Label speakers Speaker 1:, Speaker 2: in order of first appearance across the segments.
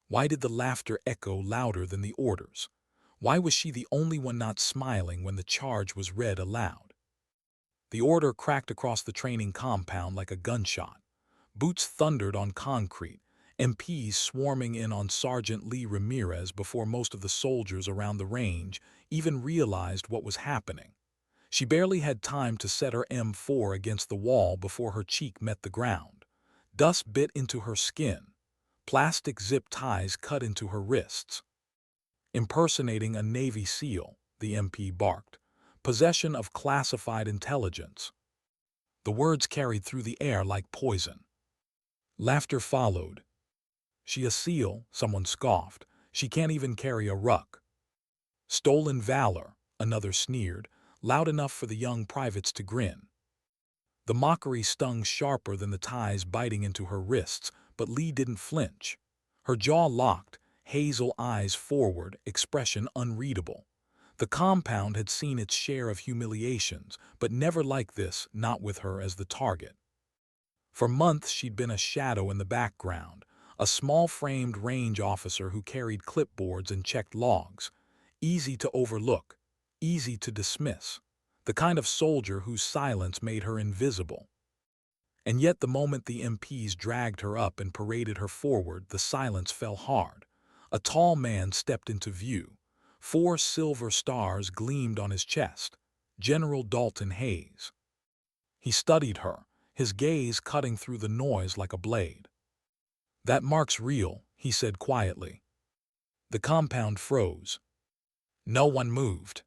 Speaker 1: Why did the laughter echo louder than the orders? Why was she the only one not smiling when the charge was read aloud? The order cracked across the training compound like a gunshot. Boots thundered on concrete, MPs swarming in on Sergeant Lee Ramirez before most of the soldiers around the range even realized what was happening. She barely had time to set her M4 against the wall before her cheek met the ground. Dust bit into her skin. Plastic zip ties cut into her wrists. Impersonating a Navy SEAL, the MP barked. Possession of classified intelligence. The words carried through the air like poison. Laughter followed. She a SEAL, someone scoffed. She can't even carry a ruck. Stolen valor, another sneered, loud enough for the young privates to grin. The mockery stung sharper than the ties biting into her wrists, but Lee didn't flinch. Her jaw locked, hazel eyes forward, expression unreadable. The compound had seen its share of humiliations, but never like this, not with her as the target. For months she'd been a shadow in the background, a small-framed range officer who carried clipboards and checked logs. Easy to overlook, easy to dismiss. The kind of soldier whose silence made her invisible. And yet the moment the MPs dragged her up and paraded her forward, the silence fell hard. A tall man stepped into view. 4 silver stars gleamed on his chest. General Dalton Hayes. He studied her, his gaze cutting through the noise like a blade. "That mark's real," he said quietly. The compound froze. No one moved.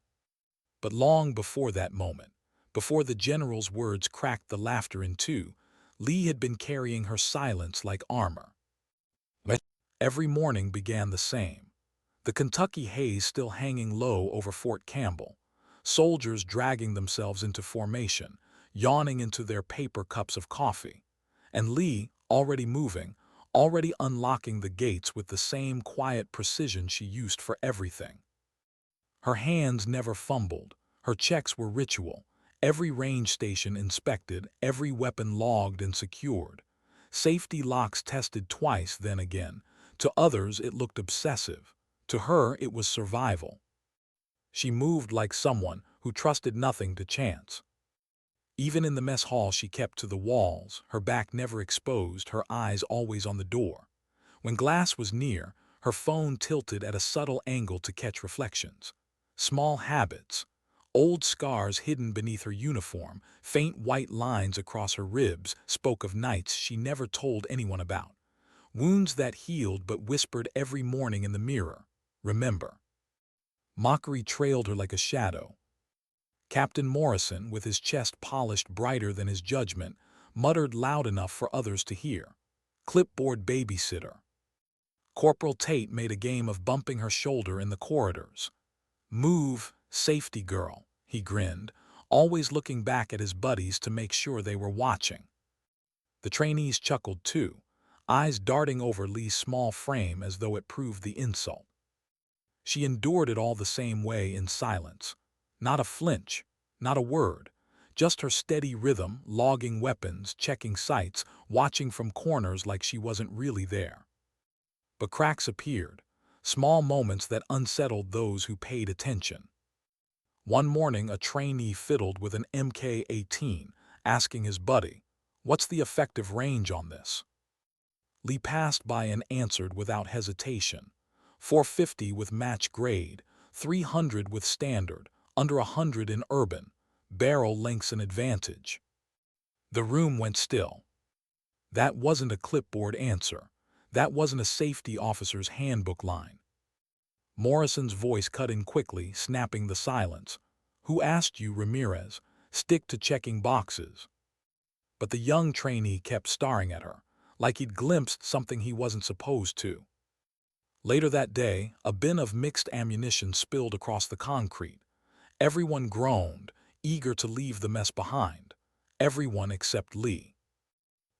Speaker 1: But long before that moment, before the general's words cracked the laughter in two, Lee had been carrying her silence like armor. Every morning began the same. The Kentucky haze still hanging low over Fort Campbell. Soldiers dragging themselves into formation, yawning into their paper cups of coffee. And Lee, already moving, already unlocking the gates with the same quiet precision she used for everything. Her hands never fumbled. Her checks were ritual. Every range station inspected, every weapon logged and secured. Safety locks tested twice, then again. To others it looked obsessive. To her it was survival. She moved like someone who trusted nothing to chance. Even in the mess hall she kept to the walls, her back never exposed, her eyes always on the door. When glass was near, her phone tilted at a subtle angle to catch reflections. Small habits. Old scars hidden beneath her uniform, faint white lines across her ribs, spoke of nights she never told anyone about. Wounds that healed but whispered every morning in the mirror, "Remember." Mockery trailed her like a shadow. Captain Morrison, with his chest polished brighter than his judgment, muttered loud enough for others to hear. "Clipboard babysitter." Corporal Tate made a game of bumping her shoulder in the corridors. "Move, safety girl," he grinned, always looking back at his buddies to make sure they were watching. The trainees chuckled too, eyes darting over Lee's small frame as though it proved the insult. She endured it all the same way in silence. Not a flinch, not a word, just her steady rhythm, logging weapons, checking sights, watching from corners like she wasn't really there. But cracks appeared, small moments that unsettled those who paid attention. One morning a trainee fiddled with an MK-18, asking his buddy, "What's the effective range on this?" Lee passed by and answered without hesitation. 450 with match grade, 300 with standard, under 100 in urban, barrel length's an advantage. The room went still. That wasn't a clipboard answer. That wasn't a safety officer's handbook line. Morrison's voice cut in quickly, snapping the silence. "Who asked you, Ramirez? Stick to checking boxes." But the young trainee kept staring at her, like he'd glimpsed something he wasn't supposed to. Later that day, a bin of mixed ammunition spilled across the concrete. Everyone groaned, eager to leave the mess behind. Everyone except Lee.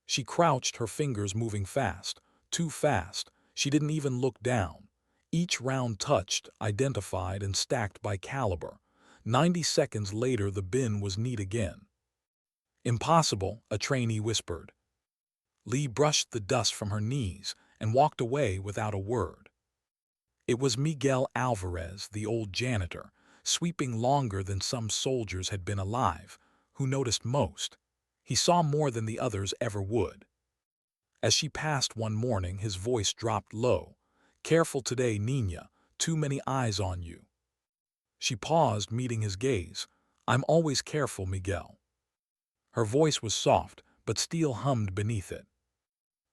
Speaker 1: She crouched, her fingers moving fast, too fast. She didn't even look down. Each round touched, identified, and stacked by caliber. 90 seconds later the bin was neat again. "Impossible," a trainee whispered. Lee brushed the dust from her knees, and walked away without a word. It was Miguel Alvarez, the old janitor, sweeping longer than some soldiers had been alive, who noticed most. He saw more than the others ever would. As she passed one morning, his voice dropped low. "Careful today, Nina. Too many eyes on you." She paused, meeting his gaze. "I'm always careful, Miguel." Her voice was soft, but steel hummed beneath it.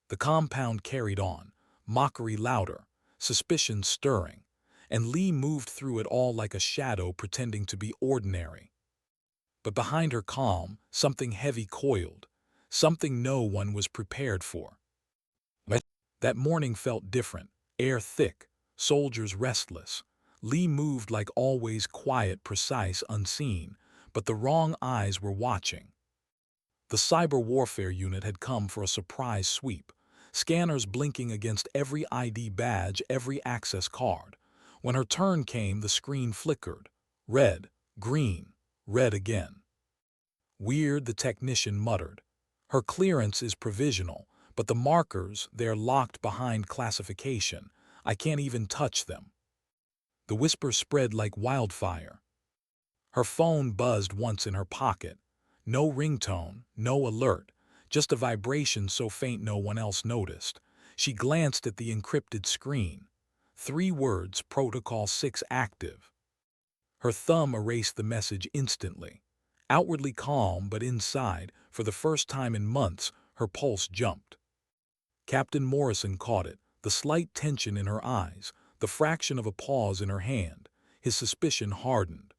Speaker 1: The compound carried on, mockery louder, suspicion stirring, and Lee moved through it all like a shadow pretending to be ordinary. But behind her calm, something heavy coiled, something no one was prepared for. That morning felt different, air thick, soldiers restless. Lee moved like always, quiet, precise, unseen, but the wrong eyes were watching. The cyber warfare unit had come for a surprise sweep, scanners blinking against every ID badge, every access card. When her turn came, the screen flickered. Red, green, red again. "Weird," the technician muttered. "Her clearance is provisional, but the markers, they're locked behind classification. I can't even touch them." The whisper spread like wildfire. Her phone buzzed once in her pocket. No ringtone, no alert, just a vibration so faint no one else noticed. She glanced at the encrypted screen. 3 words, Protocol 6 active. Her thumb erased the message instantly. Outwardly calm, but inside, for the first time in months, her pulse jumped. Captain Morrison caught it, the slight tension in her eyes, the fraction of a pause in her hand. His suspicion hardened.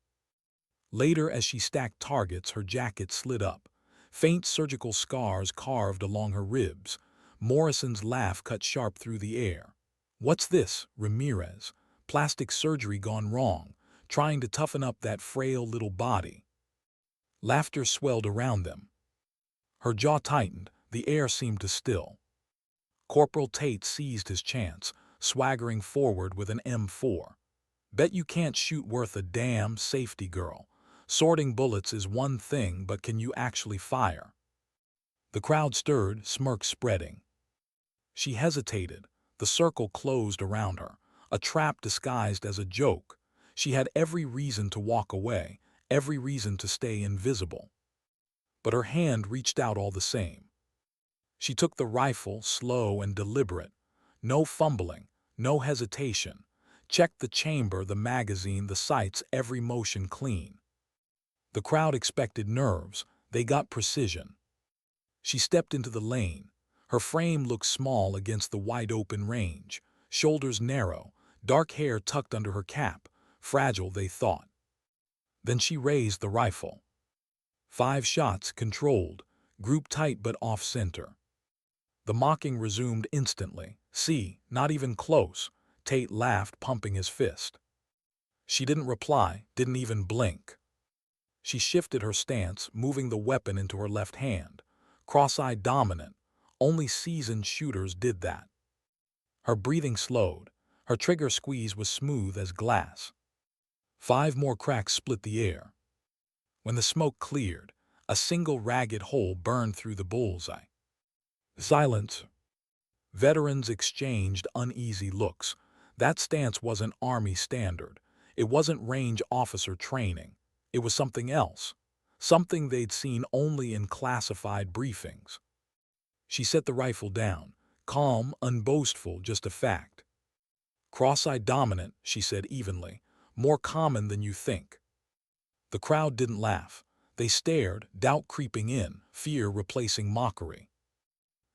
Speaker 1: Later, as she stacked targets, her jacket slid up. Faint surgical scars carved along her ribs. Morrison's laugh cut sharp through the air. "What's this, Ramirez? Plastic surgery gone wrong, trying to toughen up that frail little body." Laughter swelled around them. Her jaw tightened, the air seemed to still. Corporal Tate seized his chance, swaggering forward with an M4. "Bet you can't shoot worth a damn, safety girl. Sorting bullets is one thing, but can you actually fire?" The crowd stirred, smirks spreading. She hesitated. The circle closed around her, a trap disguised as a joke. She had every reason to walk away, every reason to stay invisible. But her hand reached out all the same. She took the rifle, slow and deliberate. No fumbling, no hesitation. Checked the chamber, the magazine, the sights, every motion clean. The crowd expected nerves. They got precision. She stepped into the lane. Her frame looked small against the wide-open range. Shoulders narrow, dark hair tucked under her cap. Fragile, they thought. Then she raised the rifle. 5 shots, controlled, grouped tight but off-center. The mocking resumed instantly. "See, not even close." Tate laughed, pumping his fist. She didn't reply, didn't even blink. She shifted her stance, moving the weapon into her left hand. Cross-eyed, dominant. Only seasoned shooters did that. Her breathing slowed. Her trigger squeeze was smooth as glass. 5 more cracks split the air. When the smoke cleared, a single ragged hole burned through the bullseye. Silence. Veterans exchanged uneasy looks. That stance wasn't Army standard. It wasn't range officer training. It was something else. Something they'd seen only in classified briefings. She set the rifle down, calm, unboastful, just a fact. "Cross-eyed dominant," she said evenly. "More common than you think." The crowd didn't laugh. They stared, doubt creeping in, fear replacing mockery.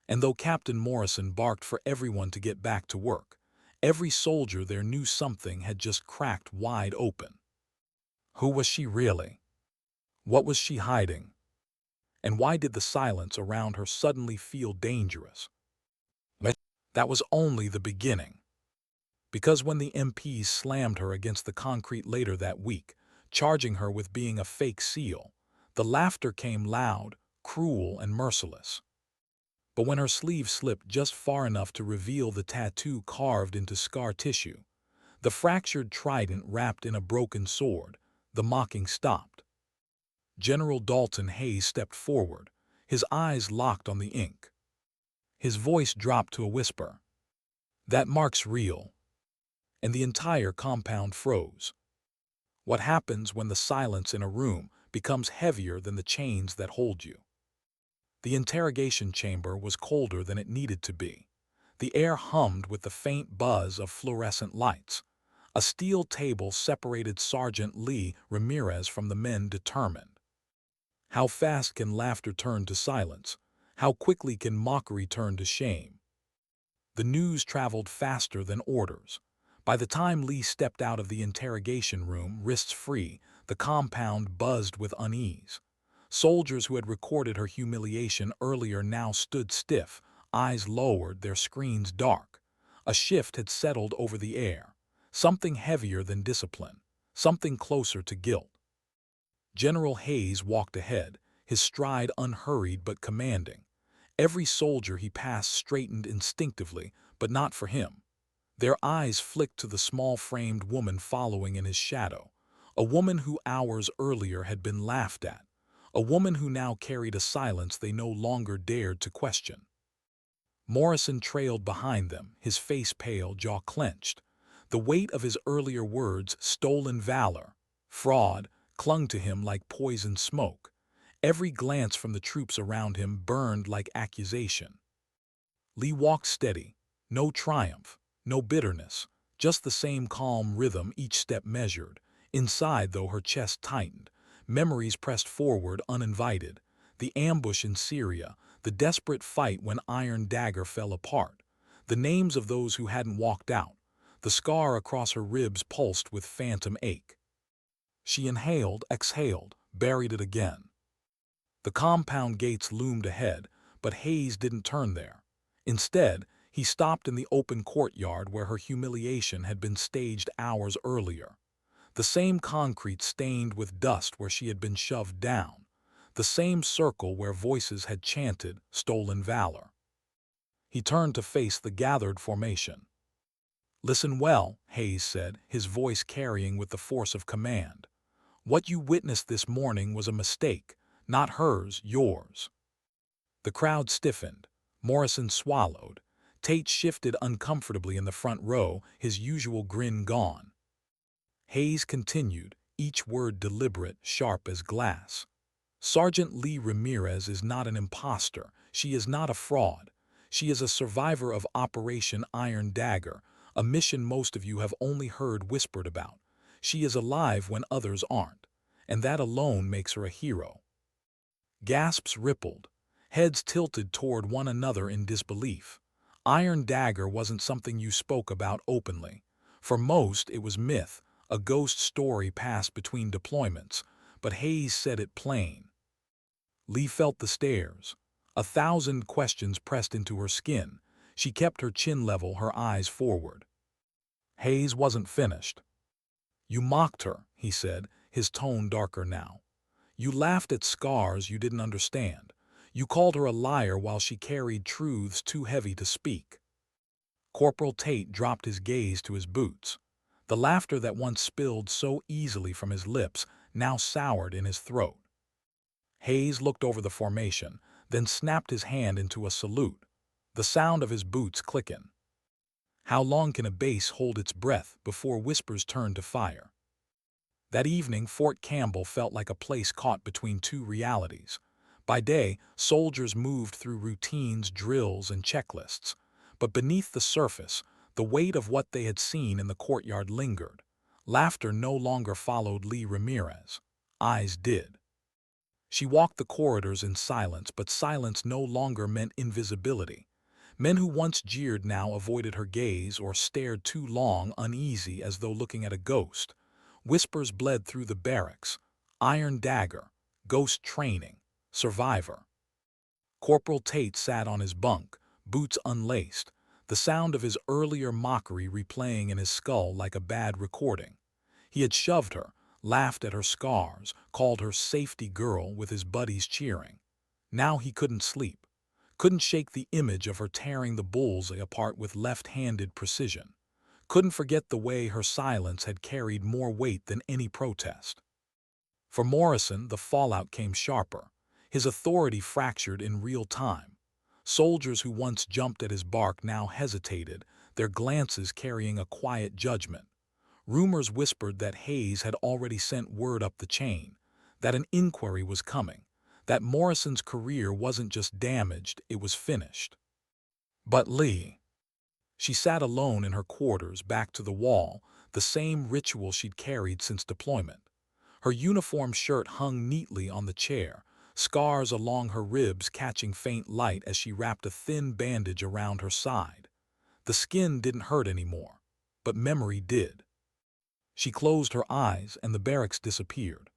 Speaker 1: And though Captain Morrison barked for everyone to get back to work, every soldier there knew something had just cracked wide open. Who was she really? What was she hiding? And why did the silence around her suddenly feel dangerous? But that was only the beginning. Because when the MPs slammed her against the concrete later that week, charging her with being a fake SEAL, the laughter came loud, cruel, and merciless. But when her sleeve slipped just far enough to reveal the tattoo carved into scar tissue, the fractured trident wrapped in a broken sword, the mocking stopped. General Dalton Hayes stepped forward, his eyes locked on the ink. His voice dropped to a whisper. That mark's real, and the entire compound froze. What happens when the silence in a room becomes heavier than the chains that hold you? The interrogation chamber was colder than it needed to be. The air hummed with the faint buzz of fluorescent lights. A steel table separated Sergeant Lee Ramirez from the men determined. How fast can laughter turn to silence? How quickly can mockery turn to shame? The news traveled faster than orders. By the time Lee stepped out of the interrogation room, wrists free, the compound buzzed with unease. Soldiers who had recorded her humiliation earlier now stood stiff, eyes lowered, their screens dark. A shift had settled over the air, something heavier than discipline, something closer to guilt. General Hayes walked ahead, his stride unhurried but commanding. Every soldier he passed straightened instinctively, but not for him. Their eyes flicked to the small-framed woman following in his shadow, a woman who hours earlier had been laughed at, a woman who now carried a silence they no longer dared to question. Morrison trailed behind them, his face pale, jaw clenched. The weight of his earlier words, stolen valor, fraud, clung to him like poison smoke. Every glance from the troops around him burned like accusation. Lee walked steady, no triumph, no bitterness, just the same calm rhythm, each step measured. Inside, though, her chest tightened. Memories pressed forward uninvited. The ambush in Syria, the desperate fight when Iron Dagger fell apart. The names of those who hadn't walked out. The scar across her ribs pulsed with phantom ache. She inhaled, exhaled, buried it again. The compound gates loomed ahead, but Hayes didn't turn there. Instead, he stopped in the open courtyard where her humiliation had been staged hours earlier. The same concrete stained with dust where she had been shoved down. The same circle where voices had chanted stolen valor. He turned to face the gathered formation. "Listen well," Hayes said, his voice carrying with the force of command. "What you witnessed this morning was a mistake, not hers, yours." The crowd stiffened. Morrison swallowed. Tate shifted uncomfortably in the front row, his usual grin gone. Hayes continued, each word deliberate, sharp as glass. "Sergeant Lee Ramirez is not an imposter. She is not a fraud. She is a survivor of Operation Iron Dagger, a mission most of you have only heard whispered about. She is alive when others aren't, and that alone makes her a hero." Gasps rippled. Heads tilted toward one another in disbelief. Iron Dagger wasn't something you spoke about openly. For most, it was myth, a ghost story passed between deployments, but Hayes said it plain. Lee felt the stares. 1,000 questions pressed into her skin. She kept her chin level, her eyes forward. Hayes wasn't finished. "You mocked her," he said, his tone darker now. "You laughed at scars you didn't understand. You called her a liar while she carried truths too heavy to speak." Corporal Tate dropped his gaze to his boots. The laughter that once spilled so easily from his lips now soured in his throat. Hayes looked over the formation, then snapped his hand into a salute, the sound of his boots clicking. How long can a base hold its breath before whispers turn to fire? That evening, Fort Campbell felt like a place caught between two realities. By day, soldiers moved through routines, drills, and checklists. But beneath the surface, the weight of what they had seen in the courtyard lingered. Laughter no longer followed Lee Ramirez. Eyes did. She walked the corridors in silence, but silence no longer meant invisibility. Men who once jeered now avoided her gaze or stared too long, uneasy as though looking at a ghost. Whispers bled through the barracks. Iron Dagger, ghost training, survivor. Corporal Tate sat on his bunk, boots unlaced, the sound of his earlier mockery replaying in his skull like a bad recording. He had shoved her, laughed at her scars, called her safety girl with his buddies cheering. Now he couldn't sleep, couldn't shake the image of her tearing the bullseye apart with left-handed precision. Couldn't forget the way her silence had carried more weight than any protest. For Morrison, the fallout came sharper. His authority fractured in real time. Soldiers who once jumped at his bark now hesitated, their glances carrying a quiet judgment. Rumors whispered that Hayes had already sent word up the chain, that an inquiry was coming, that Morrison's career wasn't just damaged, it was finished. But Lee. She sat alone in her quarters, back to the wall, the same ritual she'd carried since deployment. Her uniform shirt hung neatly on the chair, scars along her ribs catching faint light as she wrapped a thin bandage around her side. The skin didn't hurt anymore, but memory did. She closed her eyes and the barracks disappeared.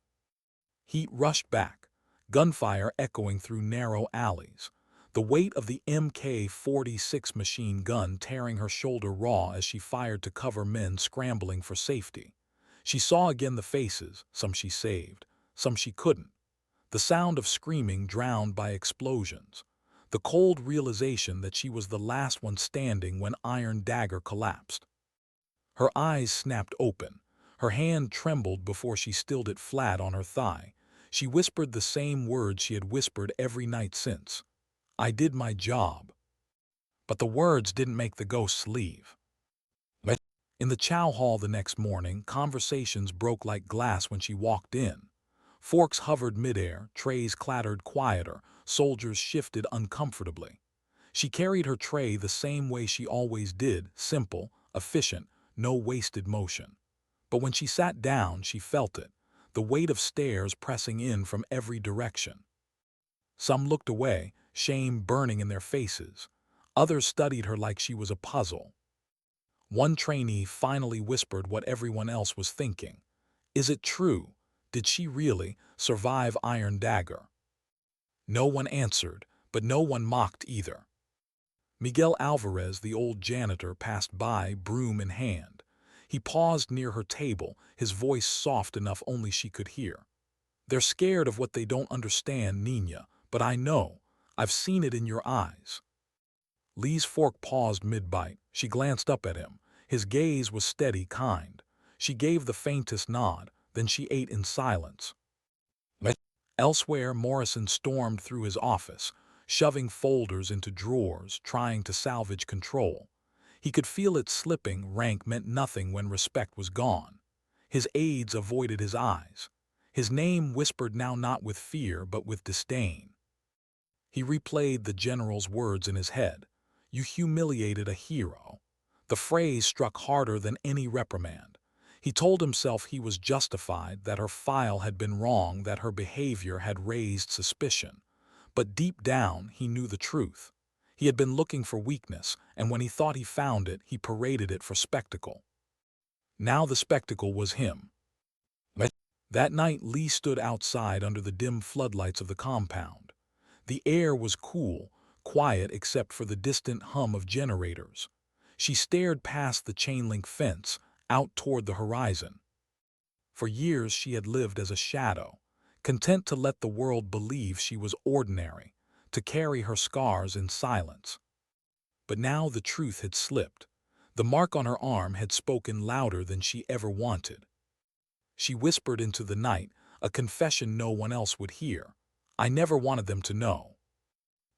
Speaker 1: Heat rushed back, gunfire echoing through narrow alleys, the weight of the Mk-46 machine gun tearing her shoulder raw as she fired to cover men scrambling for safety. She saw again the faces, some she saved, some she couldn't. The sound of screaming drowned by explosions. The cold realization that she was the last one standing when Iron Dagger collapsed. Her eyes snapped open. Her hand trembled before she stilled it flat on her thigh. She whispered the same words she had whispered every night since. I did my job. But the words didn't make the ghosts leave. In the chow hall the next morning, conversations broke like glass when she walked in. Forks hovered midair, trays clattered quieter, soldiers shifted uncomfortably. She carried her tray the same way she always did, simple, efficient, no wasted motion. But when she sat down, she felt it, the weight of stares pressing in from every direction. Some looked away, shame burning in their faces. Others studied her like she was a puzzle. One trainee finally whispered what everyone else was thinking. Is it true? Did she really survive Iron Dagger? No one answered, but no one mocked either. Miguel Alvarez, the old janitor, passed by, broom in hand. He paused near her table, his voice soft enough only she could hear. They're scared of what they don't understand, Nina, but I know. I've seen it in your eyes. Lee's fork paused mid-bite. She glanced up at him. His gaze was steady, kind. She gave the faintest nod, then she ate in silence. Elsewhere, Morrison stormed through his office, shoving folders into drawers, trying to salvage control. He could feel it slipping. Rank meant nothing when respect was gone. His aides avoided his eyes. His name whispered now not with fear but with disdain. He replayed the general's words in his head. You humiliated a hero. The phrase struck harder than any reprimand. He told himself he was justified, that her file had been wrong, that her behavior had raised suspicion. But deep down, he knew the truth. He had been looking for weakness, and when he thought he found it, he paraded it for spectacle. Now the spectacle was him. That night, Lee stood outside under the dim floodlights of the compound. The air was cool, quiet except for the distant hum of generators. She stared past the chain-link fence, out toward the horizon. For years she had lived as a shadow, content to let the world believe she was ordinary, to carry her scars in silence. But now the truth had slipped. The mark on her arm had spoken louder than she ever wanted. She whispered into the night, a confession no one else would hear. I never wanted them to know.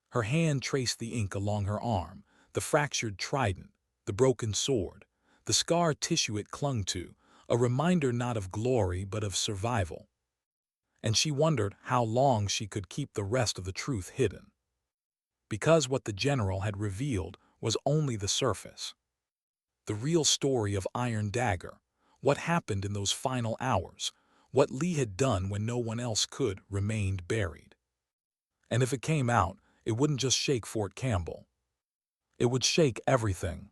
Speaker 1: Her hand traced the ink along her arm, the fractured trident, the broken sword, the scar tissue it clung to, a reminder not of glory but of survival. And she wondered how long she could keep the rest of the truth hidden. Because what the general had revealed was only the surface. The real story of Iron Dagger, what happened in those final hours, what Lee had done when no one else could, remained buried. And if it came out, it wouldn't just shake Fort Campbell. It would shake everything.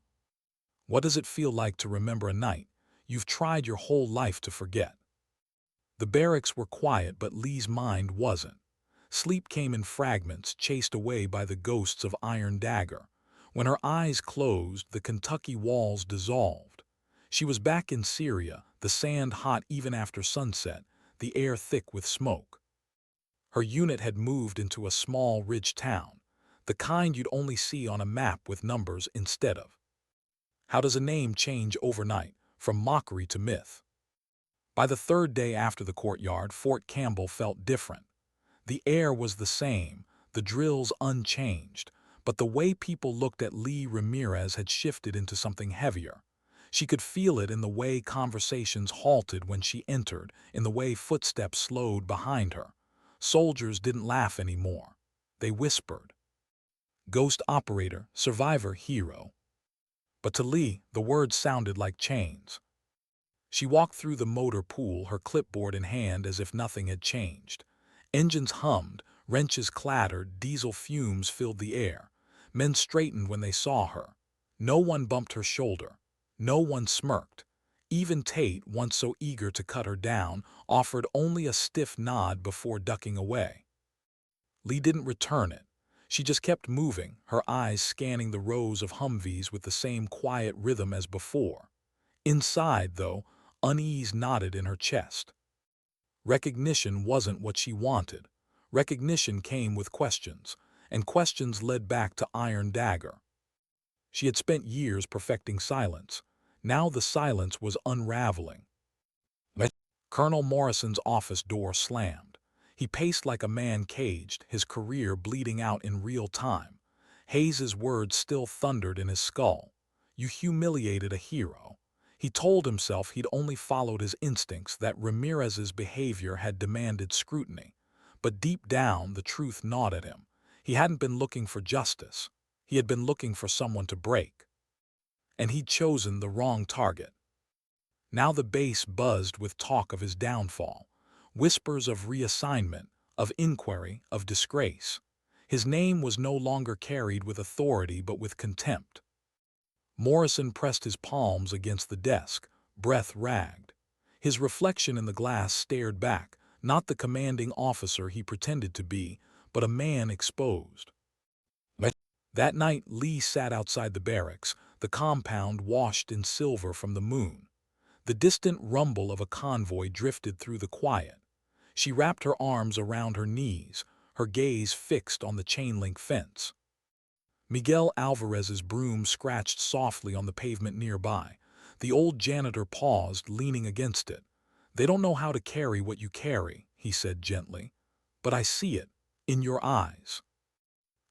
Speaker 1: What does it feel like to remember a night you've tried your whole life to forget? The barracks were quiet, but Lee's mind wasn't. Sleep came in fragments, chased away by the ghosts of Iron Dagger. When her eyes closed, the Kentucky walls dissolved. She was back in Syria, the sand hot even after sunset, the air thick with smoke. Her unit had moved into a small ridge town, the kind you'd only see on a map with numbers instead of. How does a name change overnight, from mockery to myth? By the third day after the courtyard, Fort Campbell felt different. The air was the same, the drills unchanged, But the way people looked at Lee Ramirez had shifted into something heavier. She could feel it in the way conversations halted when she entered, in the way footsteps slowed behind her. Soldiers didn't laugh anymore. They whispered. Ghost operator, survivor, hero. But to Lee, the words sounded like chains. She walked through the motor pool, her clipboard in hand as if nothing had changed. Engines hummed, wrenches clattered, diesel fumes filled the air. Men straightened when they saw her. No one bumped her shoulder. No one smirked. Even Tate, once so eager to cut her down, offered only a stiff nod before ducking away. Lee didn't return it. She just kept moving, her eyes scanning the rows of Humvees with the same quiet rhythm as before. Inside, though, unease knotted in her chest. Recognition wasn't what she wanted. Recognition came with questions, and questions led back to Iron Dagger. She had spent years perfecting silence. Now the silence was unraveling. Colonel Morrison's office door slammed. He paced like a man caged, his career bleeding out in real time. Hayes's words still thundered in his skull. You humiliated a hero. He told himself he'd only followed his instincts, that Ramirez's behavior had demanded scrutiny. But deep down, the truth gnawed at him. He hadn't been looking for justice. He had been looking for someone to break. And he'd chosen the wrong target. Now the base buzzed with talk of his downfall. Whispers of reassignment, of inquiry, of disgrace. His name was no longer carried with authority but with contempt. Morrison pressed his palms against the desk, breath ragged. His reflection in the glass stared back, not the commanding officer he pretended to be, but a man exposed. That night, Lee sat outside the barracks, the compound washed in silver from the moon. The distant rumble of a convoy drifted through the quiet. She wrapped her arms around her knees, her gaze fixed on the chain-link fence. Miguel Alvarez's broom scratched softly on the pavement nearby. The old janitor paused, leaning against it. They don't know how to carry what you carry, he said gently. But I see it, in your eyes.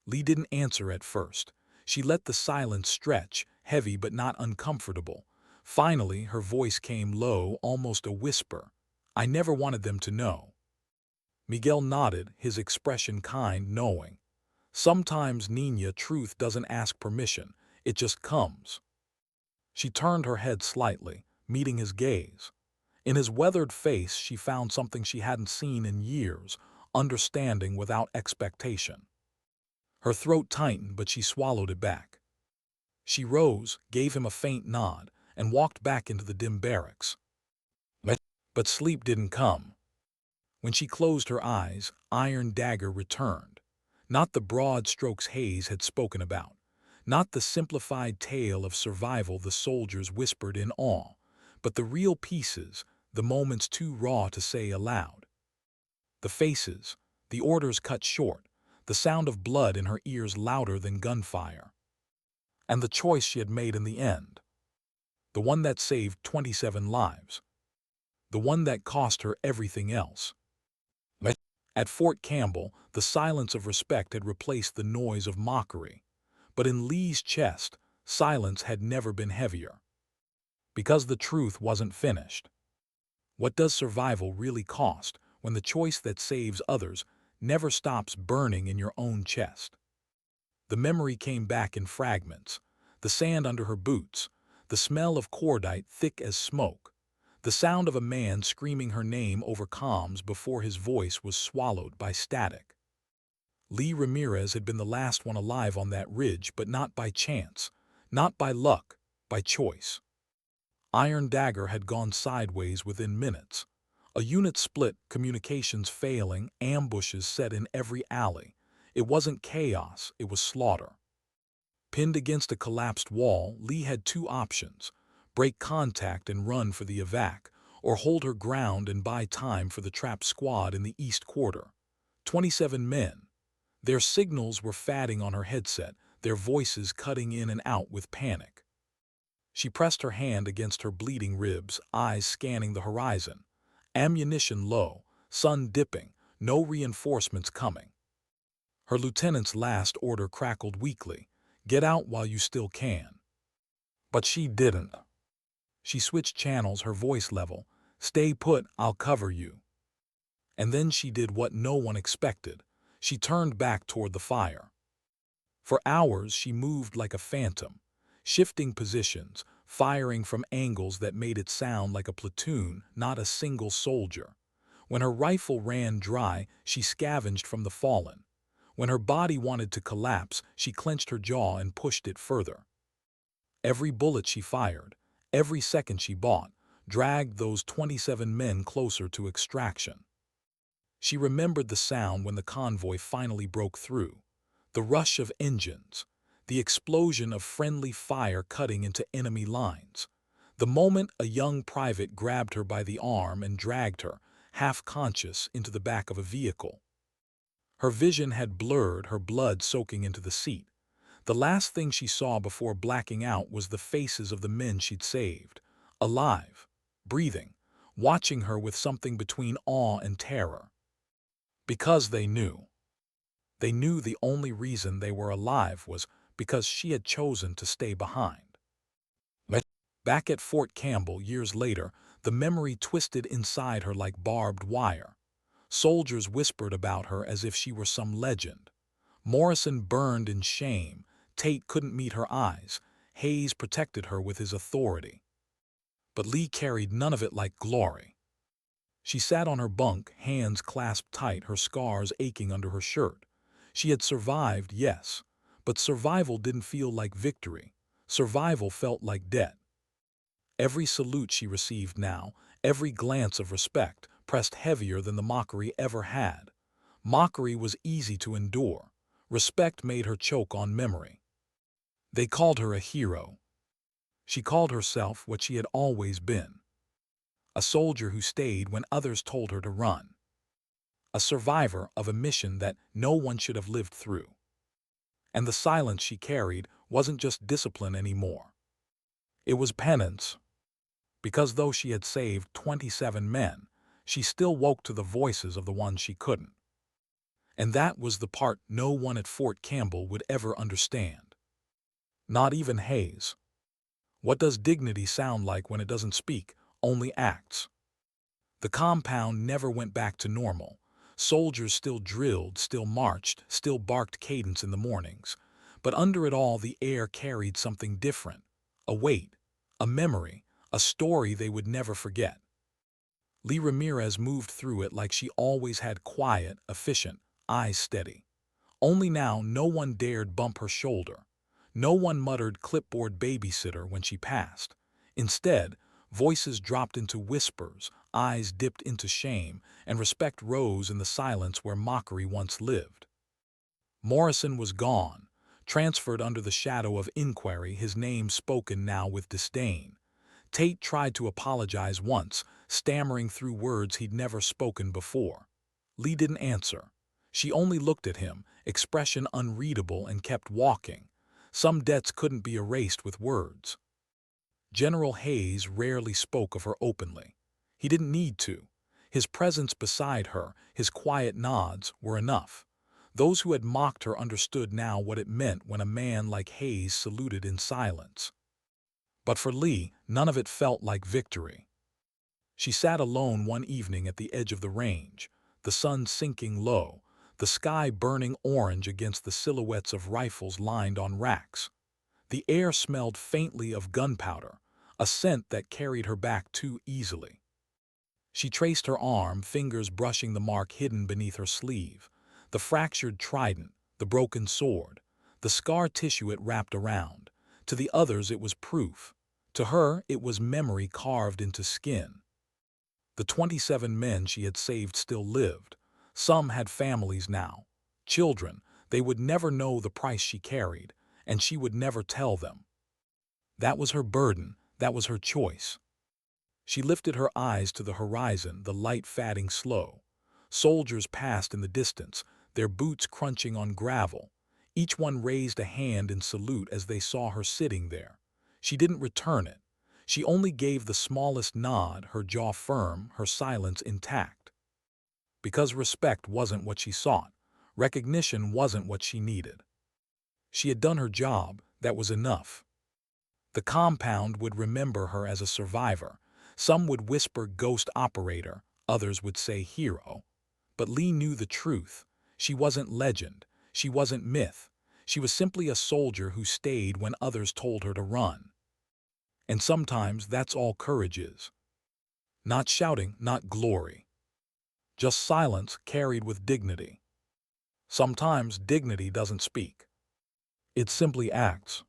Speaker 1: Lee didn't answer at first. She let the silence stretch, heavy but not uncomfortable. Finally, her voice came low, almost a whisper. I never wanted them to know. Miguel nodded, his expression kind, knowing. Sometimes, Niña, truth doesn't ask permission, it just comes. She turned her head slightly, meeting his gaze. In his weathered face she found something she hadn't seen in years, understanding without expectation. Her throat tightened, but she swallowed it back. She rose, gave him a faint nod, and walked back into the dim barracks. But sleep didn't come. When she closed her eyes, Iron Dagger returned. Not the broad strokes Hayes had spoken about. Not the simplified tale of survival the soldiers whispered in awe, but the real pieces, the moments too raw to say aloud. The faces, the orders cut short, the sound of blood in her ears louder than gunfire. And the choice she had made in the end. The one that saved 27 lives. The one that cost her everything else. At Fort Campbell, the silence of respect had replaced the noise of mockery. But in Lee's chest, silence had never been heavier. Because the truth wasn't finished. What does survival really cost when the choice that saves others never stops burning in your own chest? The memory came back in fragments. The sand under her boots, the smell of cordite thick as smoke, the sound of a man screaming her name over comms before his voice was swallowed by static. Lee Ramirez had been the last one alive on that ridge, but not by chance, not by luck, by choice. Iron Dagger had gone sideways within minutes. A unit split, communications failing, ambushes set in every alley. It wasn't chaos, it was slaughter. Pinned against a collapsed wall, Lee had two options: break contact and run for the evac, or hold her ground and buy time for the trapped squad in the East Quarter. 27 men. Their signals were fading on her headset, their voices cutting in and out with panic. She pressed her hand against her bleeding ribs, eyes scanning the horizon. Ammunition low, sun dipping, no reinforcements coming. Her lieutenant's last order crackled weakly, "Get out while you still can." But she didn't. She switched channels, her voice level. "Stay put, I'll cover you." And then she did what no one expected. She turned back toward the fire. For hours she moved like a phantom, shifting positions, firing from angles that made it sound like a platoon, not a single soldier. When her rifle ran dry, she scavenged from the fallen. When her body wanted to collapse, she clenched her jaw and pushed it further. Every bullet she fired, every second she bought, dragged those 27 men closer to extraction. She remembered the sound when the convoy finally broke through, the rush of engines, the explosion of friendly fire cutting into enemy lines, the moment a young private grabbed her by the arm and dragged her, half-conscious, into the back of a vehicle. Her vision had blurred, her blood soaking into the seat. The last thing she saw before blacking out was the faces of the men she'd saved, alive, breathing, watching her with something between awe and terror. Because they knew. They knew the only reason they were alive was because she had chosen to stay behind. Back at Fort Campbell years later, the memory twisted inside her like barbed wire. Soldiers whispered about her as if she were some legend. Morrison burned in shame. Tate couldn't meet her eyes. Hayes protected her with his authority. But Lee carried none of it like glory. She sat on her bunk, hands clasped tight, her scars aching under her shirt. She had survived, yes, but survival didn't feel like victory. Survival felt like debt. Every salute she received now, every glance of respect, pressed heavier than the mockery ever had. Mockery was easy to endure. Respect made her choke on memory. They called her a hero. She called herself what she had always been. A soldier who stayed when others told her to run. A survivor of a mission that no one should have lived through. And the silence she carried wasn't just discipline anymore. It was penance. Because though she had saved 27 men, she still woke to the voices of the ones she couldn't. And that was the part no one at Fort Campbell would ever understand. Not even Hayes. What does dignity sound like when it doesn't speak, only acts? The compound never went back to normal. Soldiers still drilled, still marched, still barked cadence in the mornings. But under it all, the air carried something different. A weight, a memory, a story they would never forget. Lee Ramirez moved through it like she always had, quiet, efficient, eyes steady. Only now no one dared bump her shoulder. No one muttered "clipboard babysitter" when she passed. Instead, voices dropped into whispers, eyes dipped into shame, and respect rose in the silence where mockery once lived. Morrison was gone, transferred under the shadow of inquiry, his name spoken now with disdain. Tate tried to apologize once, stammering through words he'd never spoken before. Lee didn't answer. She only looked at him, expression unreadable, and kept walking. Some debts couldn't be erased with words. General Hayes rarely spoke of her openly. He didn't need to. His presence beside her, his quiet nods, were enough. Those who had mocked her understood now what it meant when a man like Hayes saluted in silence. But for Lee, none of it felt like victory. She sat alone one evening at the edge of the range, the sun sinking low, the sky burning orange against the silhouettes of rifles lined on racks. The air smelled faintly of gunpowder, a scent that carried her back too easily. She traced her arm, fingers brushing the mark hidden beneath her sleeve, the fractured trident, the broken sword, the scar tissue it wrapped around. To the others it was proof. To her it was memory carved into skin. The 27 men she had saved still lived. Some had families now, children. They would never know the price she carried, and she would never tell them. That was her burden, that was her choice. She lifted her eyes to the horizon, the light fading slow. Soldiers passed in the distance, their boots crunching on gravel. Each one raised a hand in salute as they saw her sitting there. She didn't return it. She only gave the smallest nod, her jaw firm, her silence intact. Because respect wasn't what she sought. Recognition wasn't what she needed. She had done her job, that was enough. The compound would remember her as a survivor. Some would whisper ghost operator, others would say hero. But Lee knew the truth. She wasn't legend. She wasn't myth. She was simply a soldier who stayed when others told her to run. And sometimes that's all courage is. Not shouting, not glory. Just silence carried with dignity. Sometimes dignity doesn't speak. It simply acts.